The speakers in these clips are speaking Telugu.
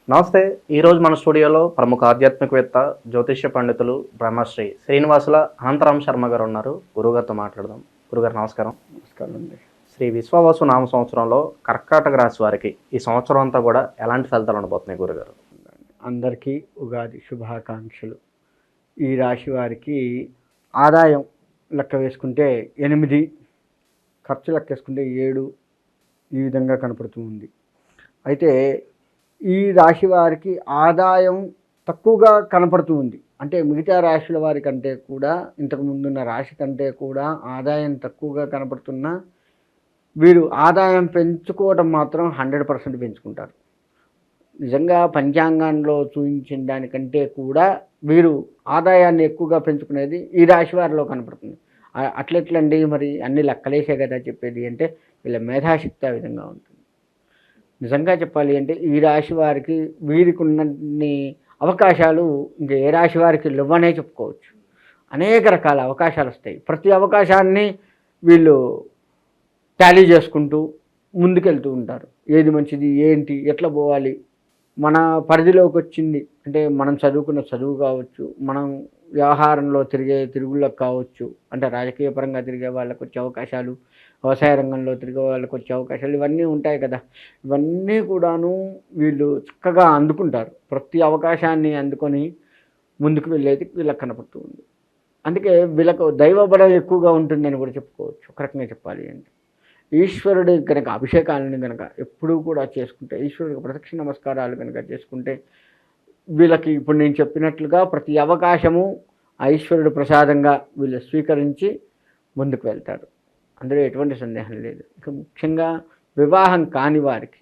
నమస్తే. ఈరోజు మన స్టూడియోలో ప్రముఖ ఆధ్యాత్మికవేత్త, జ్యోతిష్య పండితులు బ్రహ్మశ్రీ శ్రీనివాసుల అనంతరామ్ శర్మ గారు ఉన్నారు. గురుగారితో మాట్లాడదాం. గురుగారు నమస్కారం. నమస్కారం అండి. శ్రీ విశ్వావసు నామ సంవత్సరంలో కర్కాటక రాశి వారికి ఈ సంవత్సరం అంతా కూడా ఎలాంటి ఫలితాలు ఉండబోతున్నాయి గురుగారు? అందరికీ ఉగాది శుభాకాంక్షలు. ఈ రాశి వారికి ఆదాయం లెక్క వేసుకుంటే 8, ఖర్చు లెక్క వేసుకుంటే 7 ఈ విధంగా కనపడుతూ ఉంది. అయితే ఈ రాశి వారికి ఆదాయం తక్కువగా కనపడుతూ ఉంది. అంటే మిగతా రాశుల వారి కంటే కూడా, ఇంతకు ముందున్న రాశి కంటే కూడా ఆదాయం తక్కువగా కనపడుతున్నా వీరు ఆదాయం పెంచుకోవడం మాత్రం 100% పెంచుకుంటారు. నిజంగా పంచాంగంలో చూపించిన దానికంటే కూడా వీరు ఆదాయాన్ని ఎక్కువగా పెంచుకునేది ఈ రాశి వారిలో కనపడుతుంది. అట్లెట్లండి, మరి అన్ని లెక్కలేసే కదా చెప్పేది అంటే వీళ్ళ మేధాశక్తి ఆ విధంగా ఉంటుంది. నిజంగా చెప్పాలి అంటే ఈ రాశి వారికి వీరికి ఉన్నన్ని అవకాశాలు ఇంకా ఏ రాశి వారికి లేవనే చెప్పుకోవచ్చు. అనేక రకాల అవకాశాలు వస్తాయి. ప్రతి అవకాశాన్ని వీళ్ళు టాలీ చేసుకుంటూ ముందుకెళ్తూ ఉంటారు. ఏది మంచిది, ఏంటి, ఎట్లా పోవాలి, మన పరిధిలోకి వచ్చింది అంటే మనం చదువుకున్న చదువు కావచ్చు, మనం వ్యవహారంలో తిరిగే తిరుగుళ్ళకు కావచ్చు, అంటే రాజకీయ పరంగా తిరిగే వాళ్ళకు వచ్చే అవకాశాలు, వ్యవసాయ రంగంలో తిరిగే వాళ్ళకు వచ్చే అవకాశాలు ఇవన్నీ ఉంటాయి కదా. ఇవన్నీ కూడాను వీళ్ళు చక్కగా అందుకుంటారు. ప్రతి అవకాశాన్ని అందుకొని ముందుకు వెళ్ళేది వీళ్ళకి కనపడుతూ ఉంది. అందుకే వీళ్ళకు దైవ బలం ఎక్కువగా ఉంటుందని కూడా చెప్పుకోవచ్చు. ఒక రకంగా చెప్పాలి అంటే ఈశ్వరుడి కనుక అభిషేకాలను కనుక ఎప్పుడూ కూడా చేసుకుంటే, ఈశ్వరుడికి ప్రదక్షిణ నమస్కారాలు కనుక చేసుకుంటే వీళ్ళకి ఇప్పుడు నేను చెప్పినట్లుగా ప్రతి అవకాశము ఈశ్వరుడు ప్రసాదంగా వీళ్ళు స్వీకరించి ముందుకు వెళ్తారు. అందులో ఎటువంటి సందేహం లేదు. ఇక ముఖ్యంగా వివాహం కాని వారికి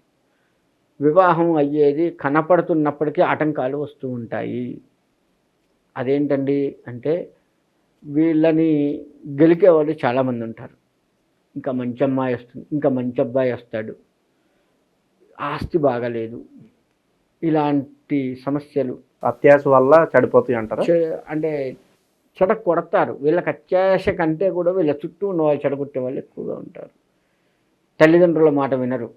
వివాహం అయ్యేది కనపడుతున్నప్పటికీ ఆటంకాలు వస్తూ ఉంటాయి. అదేంటండి అంటే వీళ్ళని గెలికే వాళ్ళు చాలామంది ఉంటారు. ఇంకా మంచి అమ్మాయి వస్తుంది, ఇంకా మంచి అబ్బాయి వస్తాడు, ఆస్తి బాగలేదు, ఇలాంటి సమస్యలు అత్యాశ వల్ల చెడిపోతాయి అంటారా? అంటే చెడ కొడతారు. వీళ్ళకి అత్యాశ కంటే కూడా వీళ్ళ చుట్టూ ఉన్న వాళ్ళు చెడగొట్టే వాళ్ళు ఎక్కువగా ఉంటారు. తల్లిదండ్రుల మాట వినరు,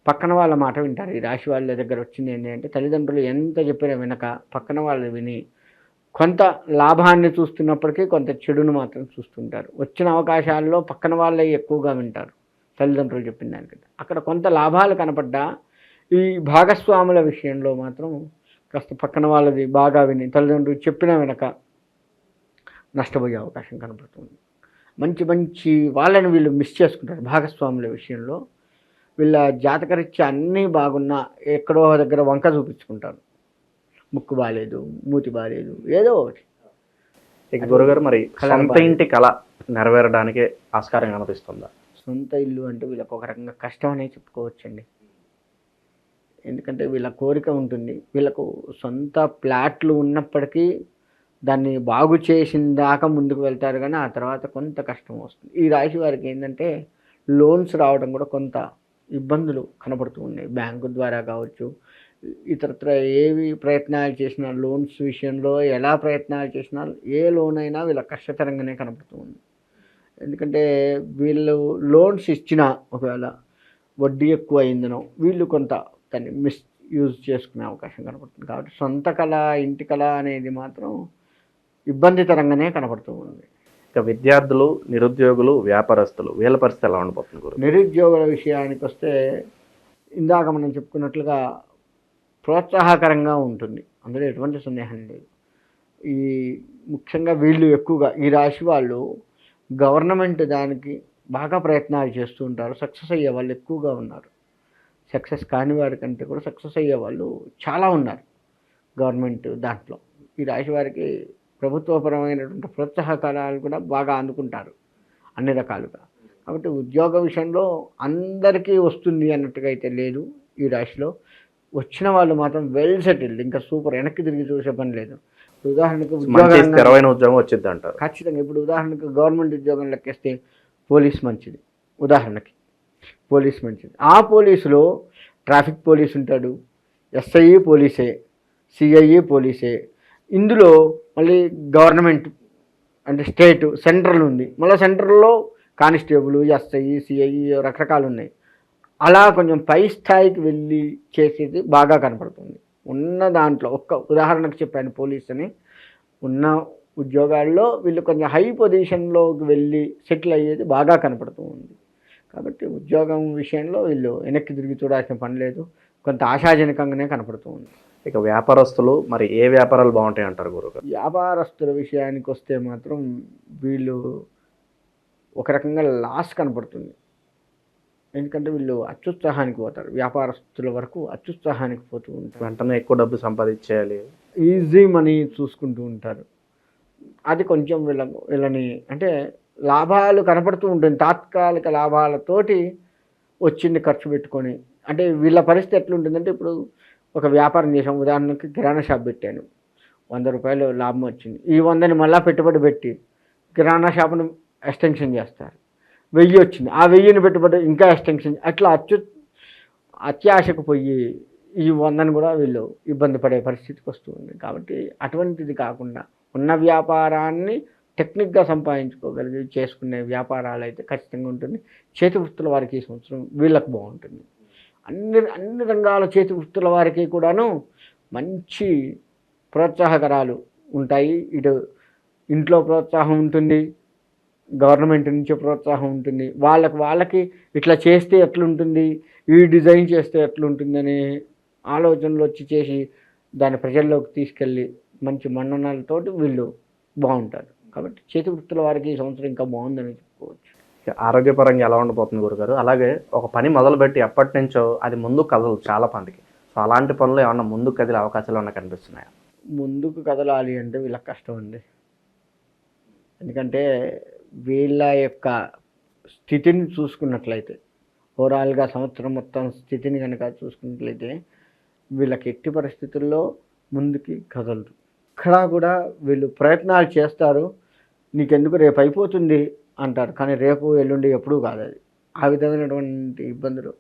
పక్కన వాళ్ళ మాట వింటారు. ఈ రాశి వాళ్ళ దగ్గర వచ్చింది ఏంటి అంటే తల్లిదండ్రులు ఎంత చెప్పినా వినక పక్కన వాళ్ళు విని కొంత లాభాన్ని చూస్తున్నప్పటికీ కొంత చెడును మాత్రం చూస్తుంటారు. వచ్చిన అవకాశాల్లో పక్కన వాళ్ళే ఎక్కువగా వింటారు తల్లిదండ్రులు చెప్పిన దానికంటే. అక్కడ కొంత లాభాలు కనపడ్డా ఈ భాగస్వాముల విషయంలో మాత్రం కాస్త పక్కన వాళ్ళది బాగా విని తల్లిదండ్రులు చెప్పినా వెనక నష్టపోయే అవకాశం కనపడుతుంది. మంచి మంచి వాళ్ళని వీళ్ళు మిస్ చేసుకుంటారు. భాగస్వాముల విషయంలో వీళ్ళ జాతకరీత్యా అన్నీ బాగున్నా ఎక్కడో దగ్గర వంక చూపించుకుంటారు. ముక్కు బాగాలేదు, మూతి బాగాలేదు, ఏదో ఒకటి. ఇక గురుగారు, మరి సొంత ఇంటి కళ నెరవేరడానికి ఆస్కారం కనిపిస్తుందా? సొంత ఇల్లు అంటే వీళ్ళకి ఒక రకంగా కష్టం అనే చెప్పుకోవచ్చండి. ఎందుకంటే వీళ్ళ కోరిక ఉంటుంది. వీళ్ళకు సొంత ప్లాట్లు ఉన్నప్పటికీ దాన్ని బాగు చేసిన దాకా ముందుకు వెళ్తారు, కానీ ఆ తర్వాత కొంత కష్టం వస్తుంది. ఈ రాశి వారికి ఏంటంటే లోన్స్ రావడం కూడా కొంత ఇబ్బందులు కనపడుతూ ఉన్నాయి. బ్యాంకు ద్వారా కావచ్చు, ఇతరత్ర ఏవి ప్రయత్నాలు చేసినా, లోన్స్ విషయంలో ఎలా ప్రయత్నాలు చేసినా ఏ లోన్ అయినా వీళ్ళ కష్టతరంగానే కనపడుతూ ఉంది. ఎందుకంటే వీళ్ళు లోన్స్ ఇచ్చినా ఒకవేళ వడ్డీ ఎక్కువ అయిందనో వీళ్ళు కొంత దాన్ని మిస్యూజ్ చేసుకునే అవకాశం కనపడుతుంది. కాబట్టి సొంత కళ, ఇంటి కళ అనేది మాత్రం ఇబ్బందికరంగానే కనపడుతూ ఉంది. ఇక విద్యార్థులు, నిరుద్యోగులు, వ్యాపారస్తులు వీళ్ళ పరిస్థితి ఎలా ఉండిపోతుంది గురు? నిరుద్యోగుల విషయానికి వస్తే ఇందాక మనం చెప్పుకున్నట్లుగా ప్రోత్సాహకరంగా ఉంటుంది. అందులో ఎటువంటి సందేహం లేదు. ఈ ముఖ్యంగా వీళ్ళు ఎక్కువగా ఈ రాశి వాళ్ళు గవర్నమెంట్ దానికి బాగా ప్రయత్నాలు చేస్తూ ఉంటారు. సక్సెస్ అయ్యే వాళ్ళు ఎక్కువగా ఉన్నారు. సక్సెస్ కాని వారి కంటే కూడా సక్సెస్ అయ్యే వాళ్ళు చాలా ఉన్నారు గవర్నమెంట్ దాంట్లో. ఈ రాశి వారికి ప్రభుత్వపరమైనటువంటి ప్రోత్సాహకాలు కూడా బాగా అందుకుంటారు అన్ని రకాలుగా. కాబట్టి ఉద్యోగ విషయంలో అందరికీ వస్తుంది అన్నట్టుగా అయితే లేదు. ఈ రాశిలో వచ్చిన వాళ్ళు మాత్రం వెల్ సెటిల్డ్, ఇంకా సూపర్, వెనక్కి తిరిగి చూసే పని లేదు. ఉదాహరణకు ఉద్యోగం వచ్చింది అంటారు ఖచ్చితంగా. ఇప్పుడు ఉదాహరణకు గవర్నమెంట్ ఉద్యోగం లెక్కేస్తే పోలీస్ మంచిది. ఉదాహరణకి పోలీస్ మంచిది. ఆ పోలీసులో ట్రాఫిక్ పోలీస్ ఉంటాడు, ఎస్ఐ పోలీసే, సిఐ పోలీసే. ఇందులో మళ్ళీ గవర్నమెంట్ అంటే స్టేట్ సెంట్రల్ ఉంది. మళ్ళీ సెంట్రల్లో కానిస్టేబుల్, ఎస్ఐ, సిఐ రకరకాలు ఉన్నాయి. అలా కొంచెం పై స్థాయికి వెళ్ళి చేసేది బాగా కనపడుతుంది. ఉన్న దాంట్లో ఒక్క ఉదాహరణకు చెప్పాను పోలీస్ అని, ఉన్న ఉద్యోగాల్లో వీళ్ళు కొంచెం హై పొజిషన్లోకి వెళ్ళి సెటిల్ అయ్యేది బాగా కనపడుతూ ఉంది. కాబట్టి ఉద్యోగం విషయంలో వీళ్ళు వెనక్కి తిరిగి చూడాల్సిన పని లేదు, కొంత ఆశాజనకంగానే కనపడుతూ ఉంది. ఇక వ్యాపారస్తులు మరి ఏ వ్యాపారాలు బాగుంటాయి అంటారు గురుగారు? వ్యాపారస్తుల విషయానికి వస్తే మాత్రం వీళ్ళు ఒక రకంగా లాస్ కనపడుతుంది. ఎందుకంటే వీళ్ళు అత్యుత్సాహానికి పోతారు, వ్యాపారస్తుల వరకు అత్యుత్సాహానికి పోతూ ఉంటారు. వెంటనే ఎక్కువ డబ్బు సంపాదించేయాలి, ఈజీ మనీ చూసుకుంటూ ఉంటారు. అది కొంచెం వీళ్ళని అంటే లాభాలు కనపడుతూ ఉంటుంది, తాత్కాలిక లాభాలతోటి వచ్చింది ఖర్చు పెట్టుకొని. అంటే వీళ్ళ పరిస్థితి ఎట్లుంటుందంటే, ఇప్పుడు ఒక వ్యాపారం చేసాం, ఉదాహరణకి కిరాణా షాప్ పెట్టాను, 100 రూపాయలు లాభం వచ్చింది. ఈ 100ని మళ్ళీ పెట్టుబడి పెట్టి కిరాణా షాపును ఎక్స్టెన్షన్ చేస్తారు. 1000 వచ్చింది, ఆ 1000ని పెట్టుబడి ఇంకా ఎక్స్టెన్షన్, అట్లా అత్యాశకు పోయి ఈ 100ని కూడా వీళ్ళు ఇబ్బంది పడే పరిస్థితికి వస్తుంది. కాబట్టి అటువంటిది కాకుండా ఉన్న వ్యాపారాన్ని టెక్నిక్గా సంపాదించుకోగలిగి చేసుకునే వ్యాపారాలు అయితే ఖచ్చితంగా ఉంటుంది. చేతి వృత్తుల వారికి ఈ సంవత్సరం వీళ్ళకి బాగుంటుంది. అన్ని రంగాల చేతి వృత్తుల వారికి కూడాను మంచి ప్రోత్సాహకరాలు ఉంటాయి. ఇటు ఇంట్లో ప్రోత్సాహం ఉంటుంది, గవర్నమెంట్ నుంచి ప్రోత్సాహం ఉంటుంది. వాళ్ళకి ఇట్లా చేస్తే ఎట్లుంటుంది, ఈ డిజైన్ చేస్తే ఎట్లుంటుంది అనే ఆలోచనలు వచ్చి చేసి దాన్ని ప్రజల్లోకి తీసుకెళ్ళి మంచి మన్ననలతోటి వీళ్ళు బాగుంటారు. కాబట్టి చేతి వృత్తుల వారికి ఈ సంవత్సరం ఇంకా బాగుందని చెప్పుకోవచ్చు. ఆరోగ్యపరంగా ఎలా ఉండబోతుంది గురుగారు? అలాగే ఒక పని మొదలుపెట్టి ఎప్పటి నుంచో అది ముందుకు కదలదు చాలా మందికి. సో అలాంటి పనులు ఏమన్నా ముందుకు కదిలే అవకాశాలు ఏమన్నా కనిపిస్తున్నాయా? ముందుకు కదలాలి అంటే వీళ్ళకి కష్టం అండి. ఎందుకంటే వీళ్ళ యొక్క స్థితిని చూసుకున్నట్లయితే, ఓవరాల్గా సంవత్సరం మొత్తం స్థితిని కనుక చూసుకున్నట్లయితే వీళ్ళకి ఎట్టి పరిస్థితుల్లో ముందుకి కదలదు. ఇక్కడ కూడా వీళ్ళు ప్రయత్నాలు చేస్తారు, నీకెందుకు రేపు అయిపోతుంది అంటారు, కానీ రేపు ఎల్లుండి ఎప్పుడూ కాదు అది. ఆ విధమైనటువంటి ఇబ్బందులు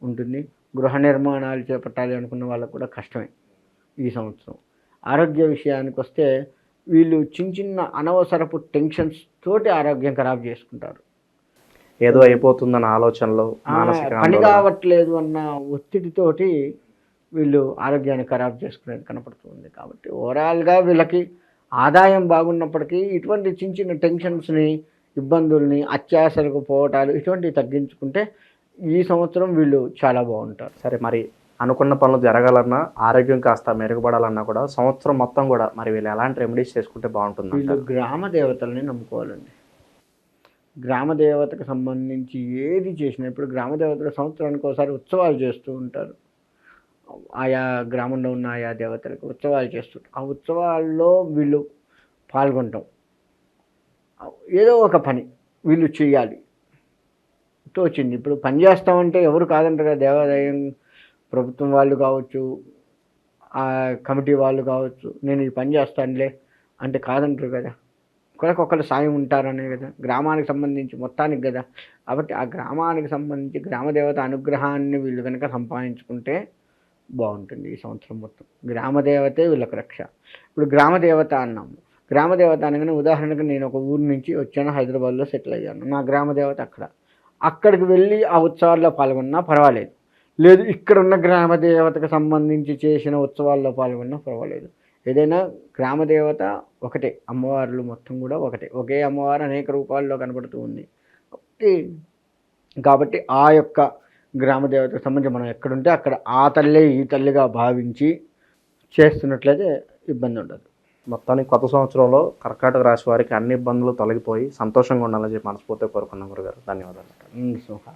ఉంటుంది. గృహ నిర్మాణాలు చేపట్టాలి అనుకున్న వాళ్ళకు కూడా కష్టమే ఈ సంవత్సరం. ఆరోగ్య విషయానికి వస్తే వీళ్ళు చిన్న అనవసరపు టెన్షన్స్ తోటి ఆరోగ్యం ఖరాబ్ చేసుకుంటారు. ఏదో అయిపోతుందన్న ఆలోచనలో, పని కావట్లేదు అన్న ఒత్తిడితోటి వీళ్ళు ఆరోగ్యాన్ని ఖరాబ్ చేసుకునేది కనపడుతుంది. కాబట్టి ఓవరాల్గా వీళ్ళకి ఆదాయం బాగున్నప్పటికీ ఇటువంటి చిన్న టెన్షన్స్ని, ఇబ్బందుల్ని, అత్యాశలకు పోవటాలు ఇటువంటివి తగ్గించుకుంటే ఈ సంవత్సరం వీళ్ళు చాలా బాగుంటారు. సరే, మరి అనుకున్న పనులు జరగాలన్నా, ఆరోగ్యం కాస్త మెరుగుపడాలన్నా కూడా సంవత్సరం మొత్తం కూడా మరి వీళ్ళు ఎలాంటి రెమెడీస్ చేసుకుంటే బాగుంటుంది? వీళ్ళు గ్రామ దేవతల్ని నమ్ముకోవాలండి. గ్రామ దేవతకు సంబంధించి ఏది చేసినా, ఇప్పుడు గ్రామ దేవతలు సంవత్సరానికి ఒకసారి ఉత్సవాలు చేస్తూ ఉంటారు. ఆయా గ్రామంలో ఉన్న ఆయా దేవతలకు ఉత్సవాలు చేస్తుంటారు. ఆ ఉత్సవాల్లో వీళ్ళు పాల్గొంటాం. ఏదో ఒక పని వీళ్ళు చేయాలి తోచింది. ఇప్పుడు పని చేస్తామంటే ఎవరు కాదంటారు కదా, దేవాదాయం ప్రభుత్వం వాళ్ళు కావచ్చు, ఆ కమిటీ వాళ్ళు కావచ్చు, నేను ఈ పని చేస్తానులే అంటే కాదంటారు కదా. ఒకరికొకరు సాయం ఉంటారనే కదా, గ్రామానికి సంబంధించి మొత్తానికి కదా. కాబట్టి ఆ గ్రామానికి సంబంధించి గ్రామదేవత అనుగ్రహాన్ని వీళ్ళు కనుక సంపాదించుకుంటే బాగుంటుంది ఈ సంవత్సరం మొత్తం. గ్రామదేవతే వీళ్ళకి రక్ష. ఇప్పుడు గ్రామదేవత అన్నాము, గ్రామదేవత అనగానే ఉదాహరణకు నేను ఒక ఊరు నుంచి వచ్చాను, హైదరాబాద్లో సెటిల్ అయ్యాను, నా గ్రామదేవత అక్కడికి వెళ్ళి ఆ ఉత్సవాల్లో పాల్గొన్నా పర్వాలేదు, లేదు ఇక్కడ ఉన్న గ్రామదేవతకు సంబంధించి చేసిన ఉత్సవాల్లో పాల్గొన్నా పర్వాలేదు. ఏదైనా గ్రామదేవత ఒకటే, అమ్మవార్లు మొత్తం కూడా ఒకటే, ఒకే అమ్మవారు అనేక రూపాల్లో కనబడుతూ ఉంది. కాబట్టి ఆ యొక్క గ్రామదేవతకు సంబంధించి మనం ఎక్కడుంటే అక్కడ ఆ తల్లే ఈ తల్లిగా భావించి చేస్తున్నట్లయితే ఇబ్బంది ఉండదు. మొత్తానికి కొత్త సంవత్సరంలో కర్కాటక రాశి వారికి అన్ని ఇబ్బందులు తొలగిపోయి సంతోషంగా ఉండాలని చెప్పి మనస్ఫూర్తిగా కోరుకున్నాం గురుగారు. ధన్యవాదాలు. సుహా.